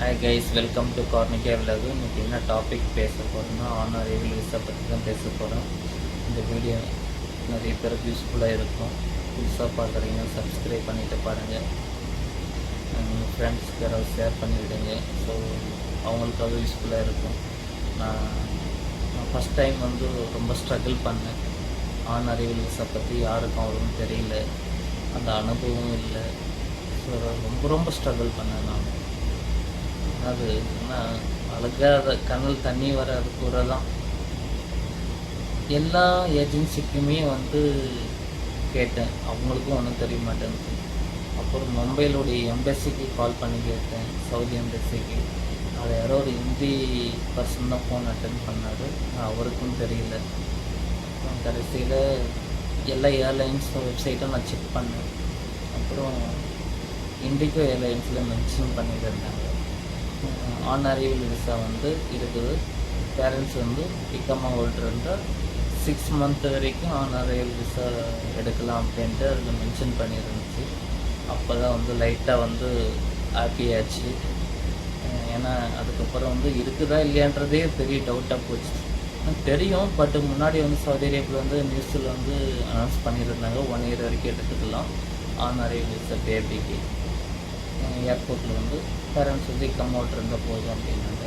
Hi guys, welcome to Karnike vlog. இன்றைக்கி என்ன topic பேச போகிறோம்னா ஆனரேபிள் விசா பற்றி தான் பேச போகிறோம். இந்த வீடியோ நிறைய பேருக்கு யூஸ்ஃபுல்லாக இருக்கும். புதுசாக பார்க்குறீங்க, சப்ஸ்கிரைப் பண்ணிவிட்டு பாருங்கள். உங்கள் ஃப்ரெண்ட்ஸ்க்கு யாராவது ஷேர் பண்ணிவிடுங்க. ஸோ அவங்களுக்காக யூஸ்ஃபுல்லாக இருக்கும். நான் ஃபஸ்ட் டைம் ரொம்ப ஸ்ட்ரகிள் பண்ணேன். ஆனரேபிள் விசா பற்றி யாருக்கும் அவ்வளோவும் தெரியல, அந்த அனுபவம் இல்லை. ஸோ ரொம்ப ஸ்ட்ரகிள் பண்ணேன் நான். அது என்ன அழகாத கண்ணில் தண்ணி வர அது கூட தான். எல்லா ஏஜென்சிக்குமே கேட்டேன், அவங்களுக்கும் ஒன்றும் தெரிய மாட்டேங்குது. அப்புறம் மும்பையிலுடைய எம்பசிக்கு கால் பண்ணி கேட்டேன், சவுதி எம்பசிக்கு. அது யாரோ ஒரு ஹிந்தி பர்சன் தான் ஃபோன் அட்டன் பண்ணார், அவருக்கும் தெரியல. கடைசியில் எல்லா ஏர்லைன்ஸ் வெப்சைட்டும் நான் செக் பண்ணேன். அப்புறம் இண்டிகோ ஏர்லைன்ஸில் மென்ஷன் பண்ணியிருந்தாங்க ஆனரேபிள் விசா இருக்குது. பேரண்ட்ஸ் இக்கமா ஹோல்டர் இருந்தால் 6 months வரைக்கும் ஆனரேபிள் விசா எடுக்கலாம் அப்படின்ட்டு அதில் மென்ஷன் பண்ணியிருந்துச்சு. அப்போ தான் லைட்டாக ஹாப்பியாச்சு. ஏன்னா அதுக்கப்புறம் இருக்குதா இல்லையான்றதே பெரிய டவுட்டாக போச்சு. தெரியும், பட் முன்னாடி சவுதி அரேபியில் நியூஸில் அனௌன்ஸ் பண்ணியிருந்தாங்க 1 year வரைக்கும் எடுத்துக்கலாம் ஆனரேபிள் விசா பேபிக்கு. ஏர்போர்ட்டில் பேரண்ட்ஸ் கம் அவுட் இருந்தால் போதும் அப்படின்னாங்க.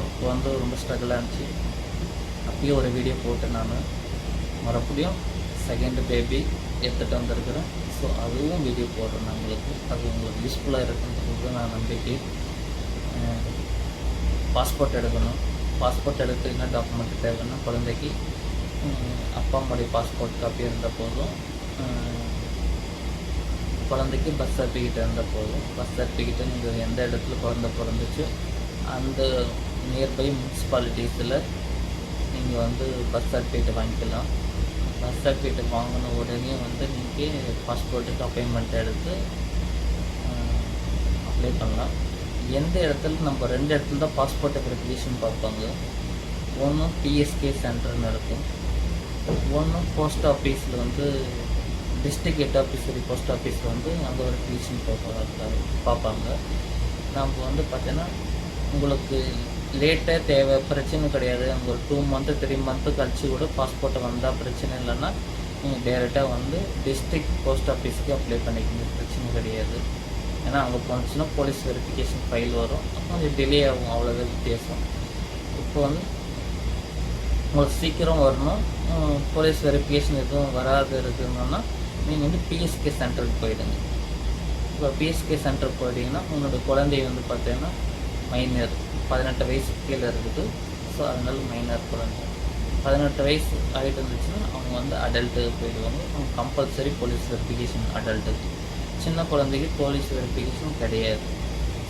இப்போ ரொம்ப ஸ்ட்ரகிளாக இருந்துச்சு. அப்பயும் ஒரு வீடியோ போட்டு நான் மறுபடியும் செகண்ட் பேபி எடுத்துகிட்டு வந்திருக்கிறேன். ஸோ அதுவும் வீடியோ போடுறேன் நான் உங்களுக்கு. அது உங்களுக்கு யூஸ்ஃபுல்லாக இருக்குன்றது நான் நம்பிக்கை. பாஸ்போர்ட் எடுக்கணும். பாஸ்போர்ட் எடுத்து என்ன டாக்குமெண்ட் தேவைன்னா, குழந்தைக்கு அப்பா அம்மாவுடைய பாஸ்போர்ட் காப்பி இருந்தால் போதும். குழந்தைக்கு பஸ் சர்டிஃபிகேட் இருந்தால் போதும். பஸ் சர்டிஃபிகேட்டை நீங்கள் எந்த இடத்துல குழந்தை பிறந்துச்சு அந்த நியர்பை முனிசிபாலிட்டிஸில் நீங்கள் பஸ் சர்டிஃபிகேட்டை வாங்கிக்கலாம். பஸ் சர்டிஃபிகேட்டை வாங்கின உடனே நீங்கள் பாஸ்போர்ட்டுக்கு அப்பாயின்மெண்ட் எடுத்து அப்ளை பண்ணலாம். எந்த இடத்துல நம்ம 2 இடத்துல தான் பாஸ்போர்ட் வெரிஃபிகேஷன் பார்ப்பாங்க. ஒன்று பிஎஸ்கே சென்டர்னு இருக்கும், ஒன்று போஸ்ட் ஆஃபீஸில் டிஸ்ட்ரிக்ட் ஹெட் ஆஃபீஸரி போஸ்ட் ஆஃபீஸில் அங்கே ஒரு வெரிஃபிகேஷன் பார்ப்பாங்க. நம்ம பார்த்தீங்கன்னா உங்களுக்கு லேட்டாக தேவை, பிரச்சனை கிடையாது. அங்கே ஒரு 2 months 3 months கழிச்சு கூட பாஸ்போர்ட்டை வந்தால் பிரச்சனை இல்லைன்னா நீங்கள் டேரெக்டாக டிஸ்ட்ரிக்ட் போஸ்ட் ஆஃபீஸுக்கு அப்ளை பண்ணிக்கோங்க, பிரச்சனை கிடையாது. ஏன்னா அங்கே போனுச்சுன்னா போலீஸ் வெரிஃபிகேஷன் ஃபைல் வரும், கொஞ்சம் டிலே ஆகும், அவ்வளோதான் வித்தியாசம். இப்போ உங்களுக்கு சீக்கிரம் வரணும், போலீஸ் வெரிஃபிகேஷன் எதுவும் வராது இருக்குன்னா நீங்கள் பிஎஸ்கே சென்டருக்கு போயிடுங்க. இப்போ பிஎஸ்கே சென்டர் போயிட்டீங்கன்னா உங்களோட குழந்தை பார்த்தீங்கன்னா மைனர் 18 வயசு கீழே இருக்குது. ஸோ அதனால் மைனர் குழந்தை 18 வயசு ஆகிட்டு இருந்துச்சுன்னா அவங்க அடல்ட்டுக்கு போயிடுவாங்க. அவங்க கம்பல்சரி போலீஸ் வெரிஃபிகேஷன் அடல்ட்டுக்கு. சின்ன குழந்தைக்கு போலீஸ் வெரிஃபிகேஷன் கிடையாது.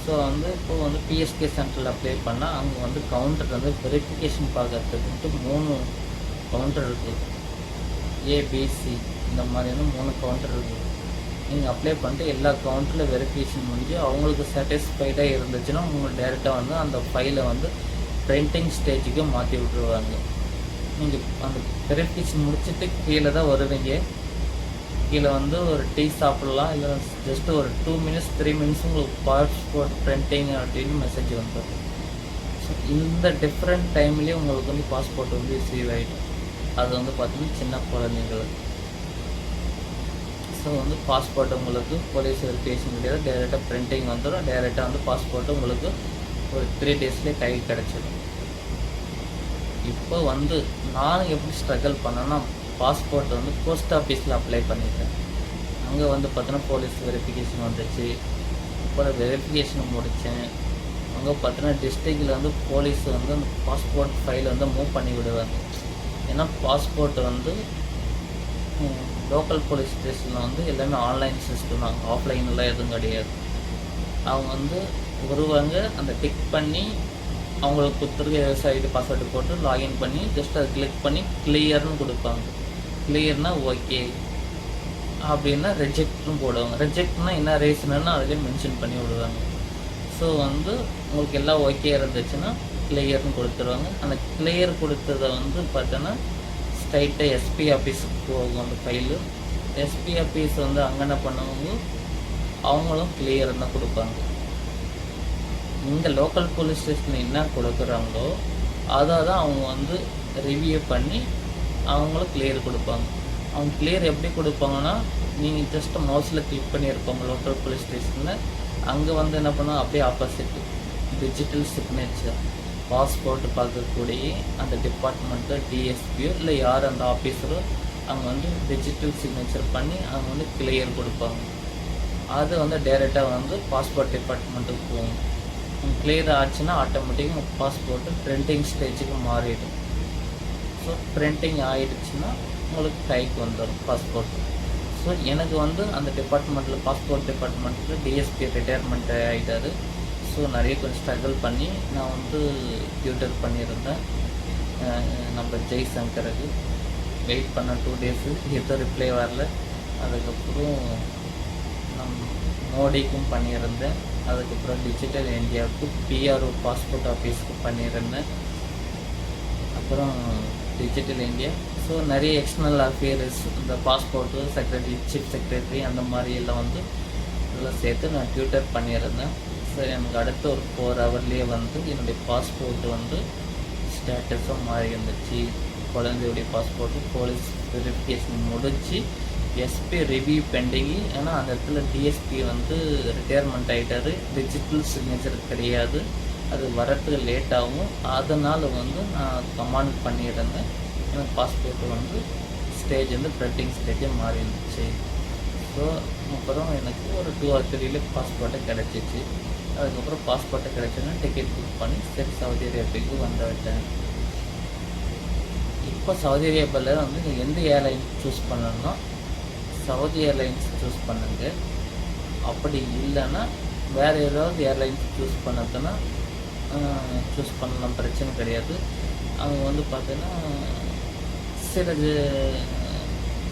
ஸோ இப்போது பிஎஸ்கே சென்டரில் அப்ளை பண்ணால் அங்கே கவுண்டர் வெரிஃபிகேஷன் பார்க்கறதுக்கு 3 கவுண்டர் இருக்குது. ஏபிசி இந்த மாதிரியான 3 கவுண்டர் இருக்குது. நீங்கள் அப்ளை பண்ணிட்டு எல்லா கவுண்டரில் வெரிஃபிகேஷன் முடிஞ்சு அவங்களுக்கு சாட்டிஸ்ஃபைடாக இருந்துச்சுன்னா உங்களுக்கு டேரெக்டாக அந்த ஃபைலை பிரிண்டிங் ஸ்டேஜுக்கு மாற்றி விட்ருவாங்க. நீங்கள் அந்த வெரிஃபிகேஷன் முடிச்சுட்டு கீழே தான் வருவீங்க. கீழே ஒரு டீ சாப்பிட்லாம், இல்லை ஜஸ்ட்டு ஒரு 2 minutes 3 minutes உங்களுக்கு பாஸ்போர்ட் பிரிண்டிங் அப்படின்னு மெசேஜ் வந்துடும். ஸோ இந்த டிஃப்ரெண்ட் டைம்லேயே உங்களுக்கு பாஸ்போர்ட் ரிசீவ் ஆகிடும். அது பார்த்தீங்கன்னா சின்ன குழந்தைங்களுக்கு. ஸோ பாஸ்போர்ட் உங்களுக்கு போலீஸ் வெரிஃபிகேஷன் கிடையாது, டேரெக்டாக பிரிண்டிங் வந்துடும். டேரெக்டாக பாஸ்போர்ட்டு உங்களுக்கு ஒரு 3 daysலேயே கை கிடச்சிடும். இப்போ நான் எப்படி ஸ்ட்ரகிள் பண்ணேன்னா, பாஸ்போர்ட் போஸ்ட் ஆஃபீஸில் அப்ளை பண்ணிட்டேன். அங்கே பார்த்தீங்கன்னா போலீஸ் வெரிஃபிகேஷன் வந்துச்சு. அப்புறம் வெரிஃபிகேஷன் முடித்தேன். அங்கே பார்த்தீங்கன்னா டிஸ்ட்ரிக்டில் போலீஸ் அந்த பாஸ்போர்ட் ஃபைல் மூவ் பண்ணி விடுவாங்க. ஏன்னா பாஸ்போர்ட் லோக்கல் போலீஸ் ஸ்டேஷனில் எல்லாமே ஆன்லைன் சிஸ்டம் தான், ஆஃப்லைன்லாம் எதுவும் கிடையாது. அவங்க வருவாங்க, அந்த டிக் பண்ணி அவங்களுக்கு கொடுத்துருக்க விவசாயிட்டு பாஸ்வேர்டு போட்டு லாகின் பண்ணி ஜஸ்ட் அதை கிளிக் பண்ணி கிளியர்னு கொடுப்பாங்க. கிளியர்னால் ஓகே, அப்படின்னா ரிஜெக்ட்னு போடுவாங்க. ரிஜெக்ட்னா என்ன ரீசன்னா அதிலே மென்ஷன் பண்ணி விடுவாங்க. ஸோ உங்களுக்கு எல்லாம் ஓகே இருந்துச்சுன்னா கிளியர்னு கொடுத்துருவாங்க. அந்த கிளியர் கொடுத்ததை பார்த்தோன்னா ஸ்ட்ரைட்டாக எஸ்பி ஆஃபீஸுக்கு போகும் அந்த ஃபைலு. எஸ்பி ஆஃபீஸ் அங்கே என்ன பண்ணுவாங்க, அவங்களும் கிளியர் தான் கொடுப்பாங்க. இங்கே லோக்கல் போலீஸ் ஸ்டேஷனில் என்ன கொடுக்குறாங்களோ அதை தான் அவங்க வந்து ரிவ்யூ பண்ணி அவங்களும் கிளியர் கொடுப்பாங்க. அவங்க கிளியர் எப்படி கொடுப்பாங்கன்னா, நீங்கள் ஜஸ்ட் மவுஸில் கிளிக் பண்ணியிருப்பாங்க லோக்கல் போலீஸ் ஸ்டேஷனில். அங்கே வந்து என்ன பண்ணுவோம், அப்படியே ஆப்போசிட்டு டிஜிட்டல் சிக்னேச்சர் பாஸ்போர்ட் பார்க்கக்கூடிய அந்த டிபார்ட்மெண்ட்டு டிஎஸ்பியோ இல்லை யார் அந்த ஆஃபீஸரோ அவங்க வந்து டிஜிட்டல் சிக்னேச்சர் பண்ணி அவங்க வந்து கிளியர் கொடுப்பாங்க. அது வந்து டைரெக்டாக வந்து பாஸ்போர்ட் டிபார்ட்மெண்ட்டுக்கு போகும். கிளியர் ஆச்சுன்னா ஆட்டோமேட்டிக்காக உங்கள் பாஸ்போர்ட்டு பிரிண்டிங் ஸ்டேஜுக்கு மாறிடும். ஸோ பிரிண்டிங் ஆகிடுச்சுன்னா உங்களுக்கு கைக்கு வந்துடும் பாஸ்போர்ட். ஸோ எனக்கு வந்து அந்த டிபார்ட்மெண்ட்டில் பாஸ்போர்ட் டிபார்ட்மெண்ட்டில் டிஎஸ்பி ரிட்டையர்மெண்ட் ஆகிட்டார். ஸோ நிறைய கொஞ்சம் ஸ்ட்ரகிள் பண்ணி நான் வந்து டியூட்டர் பண்ணியிருந்தேன். நம்ம ஜெய்சங்கருக்கு வெயிட் பண்ண 2 days எதுவும் ரிப்ளை வரல. அதுக்கப்புறம் மோடிக்கும் பண்ணியிருந்தேன். அதுக்கப்புறம் டிஜிட்டல் இந்தியாவுக்கு பிஆர்ஓ பாஸ்போர்ட் ஆஃபீஸ்க்கு பண்ணியிருந்தேன். அப்புறம் டிஜிட்டல் இந்தியா. ஸோ நிறைய எக்ஸ்டர்னல் அஃபேர்ஸ் இந்த பாஸ்போர்ட்டு செக்ரட்டரி சீஃப் செக்ரட்டரி அந்த மாதிரி எல்லாம் வந்து இதெல்லாம் சேர்த்து நான் டியூட்டர் பண்ணியிருந்தேன். ஸோ எனக்கு அடுத்த ஒரு 4 hourலேயே வந்து என்னுடைய பாஸ்போர்ட்டு வந்து ஸ்டேட்டஸும் மாறி இருந்துச்சு. குழந்தையுடைய பாஸ்போர்ட்டு போலீஸ் வெரிஃபிகேஷன் முடிச்சு எஸ்பி ரிவ்யூ பெண்டிங்கு. ஏன்னா அந்த இடத்துல டிஎஸ்பி வந்து ரிட்டையர்மெண்ட் ஆகிட்டார். டிஜிட்டல் சிக்னேச்சர் கிடையாது, அது வரத்துக்கு லேட் ஆகும். அதனால் வந்து நான் கமாண்ட் பண்ணியிருந்தேன். எனக்கு பாஸ்போர்ட்டு வந்து ஸ்டேஜ் வந்து பிரிண்டிங் ஸ்டேஜே மாறி இருந்துச்சு. ஸோ அப்புறம் எனக்கு ஒரு 2 or 3 பாஸ்போர்ட்டை கிடச்சிச்சு. அதுக்கப்புறம் பாஸ்போர்ட்டை கிடச்சோன்னா டிக்கெட் புக் பண்ணி சரி சவுதி அரேபியாவுக்கு வந்து விட்டேன். இப்போ சவுதி அரேபியாவில் வந்து நீங்கள் எந்த ஏர்லைன்ஸ் சூஸ் பண்ணணும்னா சவுதி ஏர்லைன்ஸ் சூஸ் பண்ணுங்க. அப்படி இல்லைன்னா வேறு ஏதாவது ஏர்லைன்ஸ் சூஸ் பண்ணதுன்னா சூஸ் பண்ணலாம், பிரச்சனை கிடையாது. அவங்க வந்து பார்த்தீங்கன்னா சில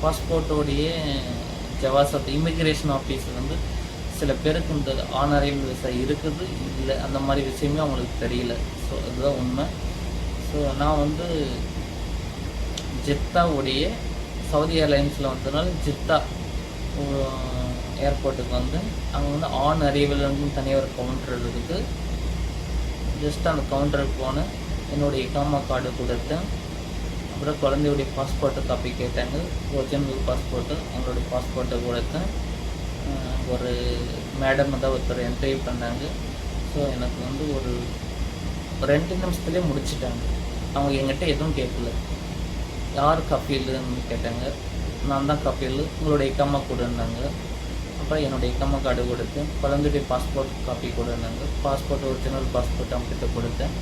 பாஸ்போர்ட்டோடைய ஜவாசத் இமிக்ரேஷன் ஆஃபீஸ் வந்து சில பேருக்கு இந்த ஆனரைவல் விசா இருக்குது இல்லை அந்த மாதிரி விஷயமே அவங்களுக்கு தெரியல. ஸோ அதுதான் உண்மை. ஸோ நான் வந்து ஜித்தாவுடைய சவுதி ஏர்லைன்ஸில் வந்ததுனால ஜித்தா ஏர்போர்ட்டுக்கு வந்து அங்கே வந்து ஆன் அரைவல்னு தனியாக ஒரு கவுண்டர் இருக்குது. ஜஸ்ட் அந்த கவுண்டருக்கு போனேன், என்னுடைய இகாமா கார்டு கொடுத்தேன். அப்புறம் குழந்தையுடைய பாஸ்போர்ட்டை காப்பி கேட்டாங்க, ஒரிஜினல் பாஸ்போர்ட்டு. அவங்களுடைய பாஸ்போர்ட்டை கொடுத்தேன். ஒரு மேடம் தான் ஒருத்தர் என்ட்ரி பண்ணாங்க. ஸோ எனக்கு வந்து ஒரு 2 நிமிஷத்துலேயே முடிச்சிட்டாங்க. அவங்க எங்கிட்ட எதுவும் கேட்கல. யார் கப்பீல்னு கேட்டாங்க. நான் தான் கப்பீல், உங்களுடைய இக்காமா கொடுன்னாங்க. அப்புறம் என்னுடைய இக்காமா கார்டு கொடுத்தேன். குழந்தையுடைய பாஸ்போர்ட் காப்பி கொடுன்னாங்க. பாஸ்போர்ட் ஒரிஜினல் பாஸ்போர்ட் அவங்ககிட்ட கொடுத்தேன்.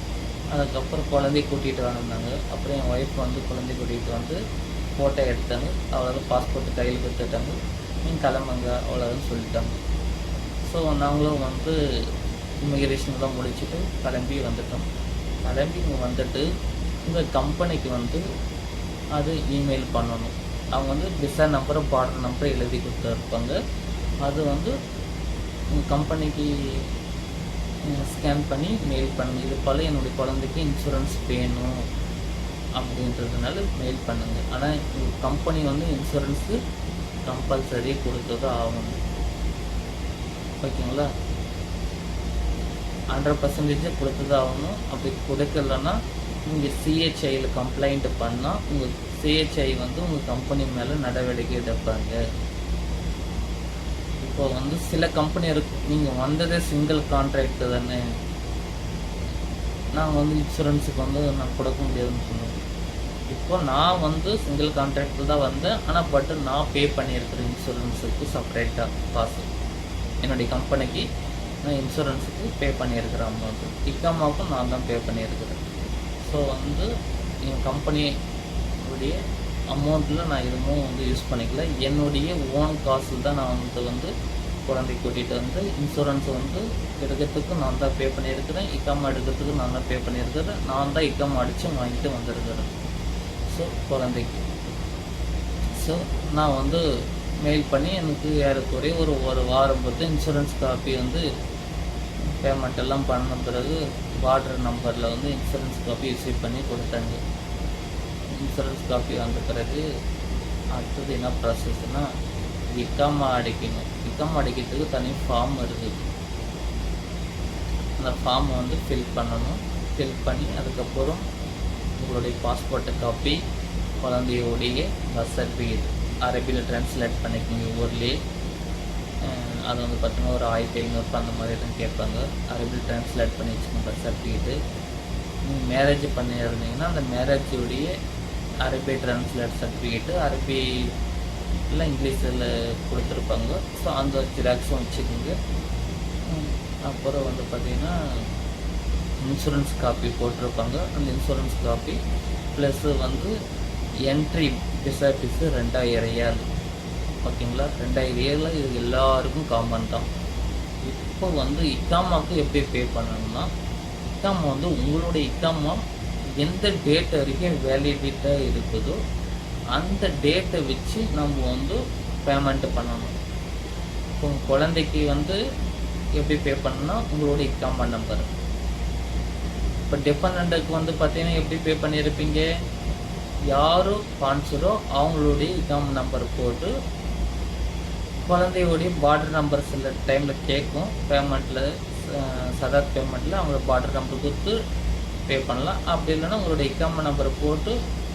அதுக்கப்புறம் குழந்தைய கூட்டிகிட்டு வந்தாங்க. அப்புறம் என் ஒய்ஃப் வந்து குழந்தைய கூட்டிகிட்டு வந்து ஃபோட்டோ எடுத்தாங்க. அவ்வளோதான், பாஸ்போர்ட்டு கையில் கொடுத்துட்டாங்க. நீங்கள் கிளம்புங்க அவ்வளோதான் சொல்லிட்டாங்க. ஸோ நாங்களும் வந்து இமிக்ரேஷன்லாம் முடிச்சுட்டு கிளம்பி வந்துட்டோம். கிளம்பி இங்கே வந்துட்டு உங்கள் கம்பெனிக்கு வந்து அது இமெயில் பண்ணணும். அவங்க வந்து விசா நம்பரும் பார்டர் நம்பரும் எழுதி கொடுத்துருப்பாங்க. அது வந்து உங்கள் கம்பெனிக்கு ஸ்கேன் பண்ணி மெயில் பண்ணுங்க. இது போல் என்னுடைய குழந்தைக்கு இன்சூரன்ஸ் வேணும் அப்படின்றதுனால மெயில் பண்ணுங்கள். ஆனால் உங்கள் கம்பெனி வந்து இன்சூரன்ஸு கம்பல்சரி கொடுத்தது ஆகணும். ஓகேங்களா? 100% கொடுத்தது ஆகணும். அப்படி கொடுக்கலன்னா நீங்கள் சிஹெச்ஐயில் கம்ப்ளைண்ட் பண்ணால் உங்கள் சிஹெச்ஐ வந்து உங்கள் கம்பெனி மேலே நடவடிக்கை எடுப்பாங்க. இப்போ வந்து சில கம்பெனி இருக்கு, நீங்கள் வந்ததே சிங்கிள் கான்ட்ராக்ட் தானே, நாங்கள் வந்து இன்சூரன்ஸுக்கு வந்து நான் கொடுக்க முடியாதுன்னு சொன்னோம். இப்போ நான் வந்து சிங்கிள் கான்ட்ராக்டில் தான் வந்தேன். ஆனால் பட் நான் பே பண்ணியிருக்கிறேன் இன்சூரன்ஸுக்கு செப்பரேட்டாக காசு. என்னுடைய கம்பெனிக்கு நான் இன்சூரன்ஸுக்கு பே பண்ணியிருக்கிறேன் அமௌண்ட்டு. இக்காமாவுக்கும் நான் தான் பே பண்ணியிருக்கிறேன். ஸோ வந்து என் கம்பெனியுடைய அமௌண்ட்டில் நான் எதுவும் வந்து யூஸ் பண்ணிக்கல. என்னுடைய ஓன் காசு தான் நான் வந்து குழந்தை கூட்டிகிட்டு வந்து இன்சூரன்ஸ் வந்து எடுக்கிறதுக்கு நான் தான் பே பண்ணியிருக்கிறேன். இக்காமா எடுக்கிறதுக்கு நான் தான் பே பண்ணியிருக்கிறேன். நான் தான் இக்காமா அடித்து வாங்கிட்டு வந்திருக்கிறேன். ஸோ குழந்தைக்கு ஸோ நான் வந்து மெயில் பண்ணி எனக்கு ஏறக்குறைய ஒரு வாரம் பொறுத்து இன்சூரன்ஸ் காப்பி வந்து பேமெண்ட் எல்லாம் பண்ண பிறகு பார்டர் நம்பரில் வந்து இன்சூரன்ஸ் காப்பி ரிசீவ் பண்ணி கொடுத்தாங்க. இன்சூரன்ஸ் காப்பி வந்த பிறகு அடுத்தது என்ன ப்ராசஸ்னால் இக்காமா அடிக்கணும். இக்காமா அடிக்கிறதுக்கு தனி ஃபார்ம் இருக்குது. அந்த ஃபார்மை வந்து ஃபில் பண்ணணும். ஃபில் பண்ணி அதுக்கப்புறம் உங்களுடைய பாஸ்போர்ட்டை காப்பி, குழந்தையோடைய பர்த் சர்டிஃபிகேட் அரபியில் ட்ரான்ஸ்லேட் பண்ணிக்கோங்க ஊர்லேயே. அது வந்து பார்த்தீங்கன்னா ஒரு 1500 அந்த மாதிரி தான் கேட்பாங்க. அரபியில் ட்ரான்ஸ்லேட் பண்ணி வச்சுக்கோங்க பர்த் சர்டிஃபிகேட்டு. நீங்கள் மேரேஜ் பண்ணியிருந்தீங்கன்னா அந்த மேரேஜுடைய அரபி ட்ரான்ஸ்லேட் சர்டிஃபிகேட்டு அரபியில் இங்கிலீஷில் கொடுத்துருப்பாங்க. ஸோ அந்த ஜெராக்ஸும் வச்சுக்கோங்க. அப்புறம் வந்து பார்த்திங்கன்னா இன்சூரன்ஸ் காப்பி போட்டிருப்பாங்க. அந்த இன்சூரன்ஸ் காப்பி ப்ளஸ் வந்து என்ட்ரி விசா ஃபீஸு 2000 ரியால். ஓகேங்களா, 2000 ரியால் இது எல்லாருக்கும் காமன் தான். இப்போ வந்து இக்காமாவுக்கு எப்படி பே பண்ணணும்னா, இக்காமா வந்து உங்களுடைய இக்காமா எந்த டேட் வரைக்கும் வேலிடிட்டாக இருக்குதோ அந்த டேட்டை வச்சு நம்ம வந்து பேமெண்ட்டு பண்ணணும். இப்போ குழந்தைக்கு வந்து எப்படி பே பண்ணணும்னா உங்களுடைய இக்காமா நம்பர். இப்போ டிபெண்டன்ட்டுக்கு வந்து பார்த்தீங்கன்னா எப்படி பே பண்ணியிருப்பீங்க, யாரோ ஸ்பான்சரோ அவங்களுடைய இக்காமா நம்பர் போட்டு குழந்தையோடைய பார்டர் நம்பர் சில டைமில் கேட்கும். பேமெண்ட்டில் சதாத் பேமெண்ட்டில் அவங்களோட பார்டர் நம்பர் கொடுத்து பே பண்ணலாம். அப்படி இல்லைன்னா உங்களுடைய இக்காமா நம்பரை போட்டு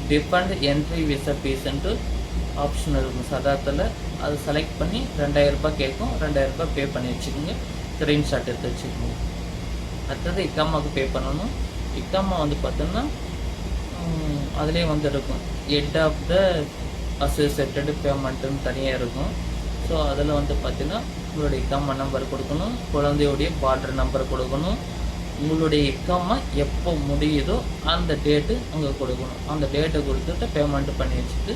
டிபெண்ட் என்ட்ரி விசா ஃபீஸ்ன்ட்டு ஆப்ஷன் இருக்கும் சதாத்தில். அது செலக்ட் பண்ணி 2000 ரூபாய் கேட்கும். 2000 ரூபாய் பே பண்ணி வச்சுக்கோங்க. ஸ்க்ரீன்ஷாட் எடுத்து வச்சுக்கோங்க. அடுத்தது இக்காமாவுக்கு பே பண்ணணும். இக்காமா வந்து பார்த்தோன்னா அதிலே வந்து இருக்கும் ஹெட் ஆஃப் த அசோசியேட்டட் பேமெண்ட்டுன்னு தனியாக இருக்கும். ஸோ அதில் வந்து பார்த்தீங்கன்னா உங்களுடைய இக்காமா நம்பர் கொடுக்கணும், குழந்தையோடைய பார்டர் நம்பர் கொடுக்கணும், உங்களுடைய இக்காமா எப்போ முடியுதோ அந்த டேட்டு அங்கே கொடுக்கணும். அந்த டேட்டை கொடுத்துட்டு பேமெண்ட்டு பண்ணி வச்சுட்டு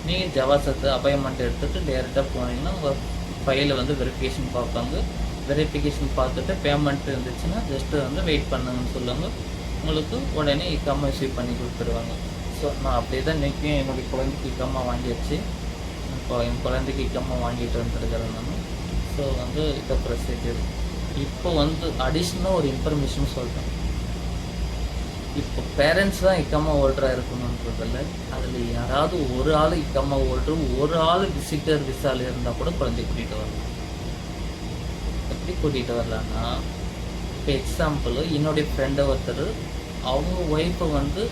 நீங்கள் ஜவாசத்து அப்பாயின்மெண்ட் எடுத்துகிட்டு டேரெக்டாக போனீங்கன்னா உங்கள் ஃபைலை வந்து வெரிஃபிகேஷன் பார்ப்பாங்க. வெரிஃபிகேஷன் பார்த்துட்டு பேமெண்ட் இருந்துச்சுன்னா ஜஸ்ட்டு வந்து வெயிட் பண்ணுங்கன்னு சொல்லுவாங்க. உங்களுக்கு உடனே இக்காமா ரிசீவ் பண்ணி கொடுத்துருவாங்க. ஸோ நான் அப்படியே தான் இன்றைக்கும் என்னுடைய குழந்தைக்கு இக்காமா வாங்கிடுச்சு. இப்போ என் குழந்தைக்கு இக்காமா வாங்கிட்டு வந்துருக்கிறேன் நான். ஸோ வந்து இதை ப்ரொசீஜர். இப்போ வந்து அடிஷ்னலாக ஒரு இன்ஃபர்மேஷன் சொல்கிறேன். இப்போ பேரண்ட்ஸ் தான் இக்காமா ஹோல்டராக இருக்கணுன்றதில்ல. அதில் யாராவது ஒரு ஆள் இக்காமா ஹோல்டரும் ஒரு ஆள் விசிட்டர் விசாவில் இருந்தால் கூட குழந்தை கூட்டிகிட்டு வரலாம். எப்படி கூட்டிகிட்டு வரலான்னா, இப்போ எக்ஸாம்பிள் என்னுடைய ஃப்ரெண்டை ஒருத்தர் அவங்க ஒய்ஃபை வந்து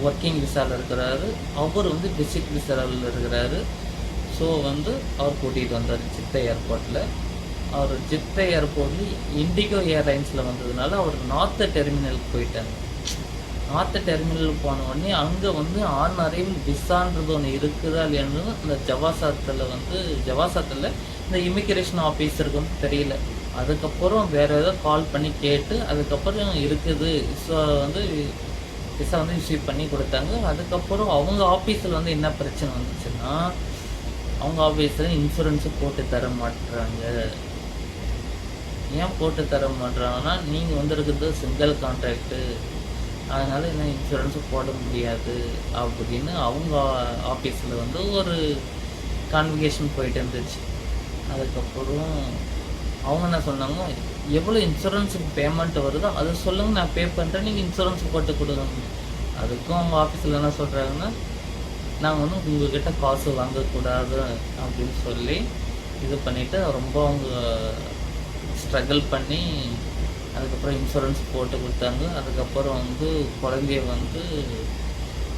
ஒர்க்கிங் விசாவில் இருக்கிறாரு, அவர் வந்து விசிட் விசாவில் இருக்கிறாரு. ஸோ வந்து அவர் கூட்டிகிட்டு வந்தார் ஜித்தா ஏர்போர்ட்டில். அவர் ஜித்தா ஏர்போர்ட்டில் இண்டிகோ ஏர்லைன்ஸில் வந்ததுனால அவர் நார்த்து டெர்மினலுக்கு போயிட்டாங்க. நார்த்து டெர்மினலுக்கு போன உடனே அங்கே வந்து ஆன் அரைவல் விசான்றது ஒன்று இருக்குதா இல்லையான்னு இந்த ஜவாசாத்தில் இந்த இமிக்ரேஷன் ஆஃபீஸருக்கு வந்து தெரியல. அதுக்கப்புறம் வேறு ஏதோ கால் பண்ணி கேட்டு அதுக்கப்புறம் இருக்குது விசா வந்து ரிசீவ் பண்ணி கொடுத்தாங்க. அதுக்கப்புறம் அவங்க ஆஃபீஸில் வந்து என்ன பிரச்சனை வந்துச்சுன்னா, அவங்க ஆஃபீஸில் இன்சூரன்ஸு போட்டு தர மாட்டுறாங்க. ஏன் போட்டு தர மாட்டுறாங்கன்னா, நீங்கள் வந்துருக்குறது சிங்கிள் கான்ட்ராக்டு, அதனால் என்ன இன்சூரன்ஸு போட முடியாது அப்படின்னு அவங்க ஆஃபீஸில் வந்து ஒரு கான்வெகேஷன் போயிட்டு இருந்துச்சு. அதுக்கப்புறம் அவங்க என்ன சொன்னாங்க, எவ்வளோ இன்சூரன்ஸுக்கு பேமெண்ட் வருதோ அதை சொல்லுங்கள், நான் பே பண்ணுறேன், நீங்கள் இன்சூரன்ஸ் போட்டு கொடுங்க. அதுக்கும் அவங்க ஆஃபீஸில் என்ன சொல்கிறாங்கன்னா, நாங்கள் வந்து உங்கள்கிட்ட காசு வாங்கக்கூடாது அப்படின்னு சொல்லி இது பண்ணிவிட்டு ரொம்ப அவங்க ஸ்ட்ரகிள் பண்ணி அதுக்கப்புறம் இன்சூரன்ஸ் போட்டு கொடுத்தாங்க. அதுக்கப்புறம் வந்து குழந்தைய வந்து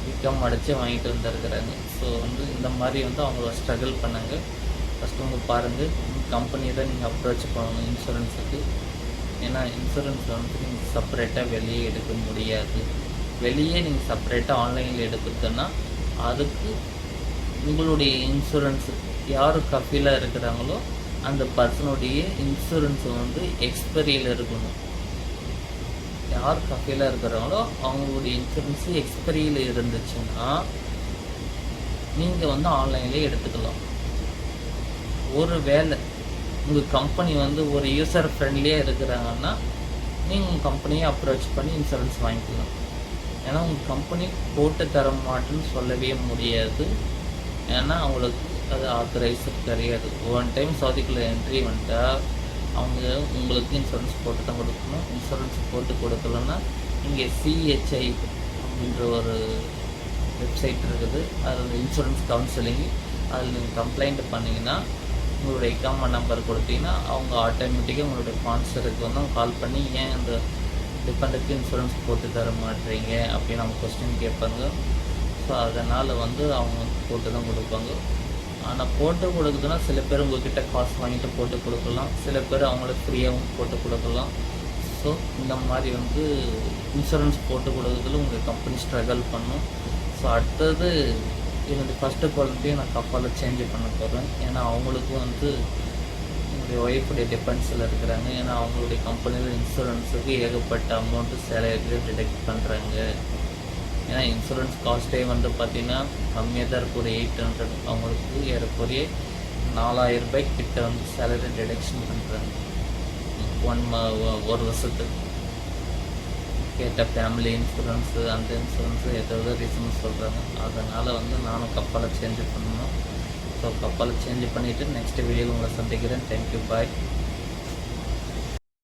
விற்கம் அடைச்சி வாங்கிட்டு வந்துருக்குறாங்க. ஸோ வந்து இந்த மாதிரி வந்து அவங்க ஸ்ட்ரகிள் பண்ணாங்க. ஃபஸ்ட்டு அவங்க பாருங்கள், கம்பெனியை தான் நீங்கள் அப்ரோச் பண்ணணும் இன்சூரன்ஸுக்கு. ஏன்னா இன்சூரன்ஸ் வந்து நீங்கள் செப்பரேட்டாக வெளியே எடுக்க முடியாது. வெளியே நீங்கள் செப்பரேட்டாக ஆன்லைனில் எடுக்கிறதுன்னா அதுக்கு உங்களுடைய இன்சூரன்ஸு யார் கஃபீலாக இருக்கிறாங்களோ அந்த பர்சனுடைய இன்சூரன்ஸ் வந்து எக்ஸ்பைரியில் இருக்கணும். யார் கஃபீலாக இருக்கிறாங்களோ அவங்களுடைய இன்சூரன்ஸு எக்ஸ்பைரியில் இருந்துச்சுன்னா நீங்கள் வந்து ஆன்லைன்லேயே எடுத்துக்கலாம். ஒரு வேளை உங்கள் கம்பெனி வந்து ஒரு யூசர் ஃப்ரெண்ட்லியாக இருக்கிறாங்கன்னா நீங்கள் உங்கள் கம்பெனியை அப்ரோச் பண்ணி இன்சூரன்ஸ் வாங்கிக்கலாம். ஏன்னா உங்கள் கம்பெனி போட்டு தர மாட்டேன்னு சொல்லவே முடியாது. ஏன்னா அவங்களுக்கு அது ஆத்தரைஸ்டு கிடையாது. ஒன் டைம் சவுதிக்குள்ளே என்ட்ரி வந்துட்டால் அவங்க உங்களுக்கு இன்சூரன்ஸ் போட்டு தான் கொடுக்கணும். இன்சூரன்ஸ் போட்டு கொடுக்கலன்னா இங்கே சிஹெச்ஐ அப்படின்ற ஒரு வெப்சைட் இருக்குது, அதில் இன்சூரன்ஸ் கவுன்சிலிங், அதில் நீங்கள் கம்ப்ளைண்ட் பண்ணிங்கன்னா உங்களுடைய இக்காமா நம்பர் கொடுத்தீங்கன்னா அவங்க ஆட்டோமேட்டிக்காக உங்களுடைய ஸ்பான்சருக்கு வந்து கால் பண்ணி ஏன் அந்த டிபெண்டுக்கு இன்சூரன்ஸ் போட்டு தர மாட்டேறீங்க அப்படின்னு அவங்க கொஸ்டின் கேட்பாங்க. ஸோ அதனால் வந்து அவங்க போட்டு தான் கொடுப்பாங்க. ஆனால் போட்டு கொடுக்குதுன்னா சில பேர் உங்கள்கிட்ட காசு வாங்கிட்டு போட்டு கொடுக்கலாம், சில பேர் அவங்களுக்கு ஃப்ரீயாகவும் போட்டு கொடுக்கலாம். ஸோ இந்த மாதிரி வந்து இன்சூரன்ஸ் போட்டு கொடுக்குறதுல உங்கள் கம்பெனி ஸ்ட்ரகிள் பண்ணும். ஸோ அடுத்தது என்னுடைய ஃபஸ்ட்டு குழந்தையும் நான் கப்பலில் சேஞ்ச் பண்ண போகிறேன். ஏன்னா அவங்களுக்கும் வந்து என்னுடைய ஒய்ஃபுடைய டிபெண்ட்ஸில் இருக்கிறாங்க. ஏன்னா அவங்களுடைய கம்பெனியில் இன்சூரன்ஸுக்கு ஏகப்பட்ட அமௌண்ட்டு சேலரியில் டிடெக்ட் பண்ணுறாங்க. ஏன்னா இன்சூரன்ஸ் காஸ்ட்டே வந்து பார்த்திங்கன்னா கம்மியாக தான் இருக்கும், ஒரு 800. அவங்களுக்கு ஏறக்குறைய 4000 ரூபாய்க்கு கிட்ட வந்து சேலரி டிடெக்ஷன் பண்ணுறாங்க ஒரு வருஷத்துக்கு. கேட்ட ஃபேமிலி இன்சூரன்ஸு அந்த இன்சூரன்ஸு ஏதாவது ரீசன் சொல்கிறாங்க. அதனால் வந்து நானும் கப்பலை சேஞ்ச் பண்ணணும். ஸோ கப்பலை சேஞ்ச் பண்ணிவிட்டு நெக்ஸ்ட் வீடியோவில் உங்களை சந்திக்கிறேன். தேங்க்யூ, பாய்.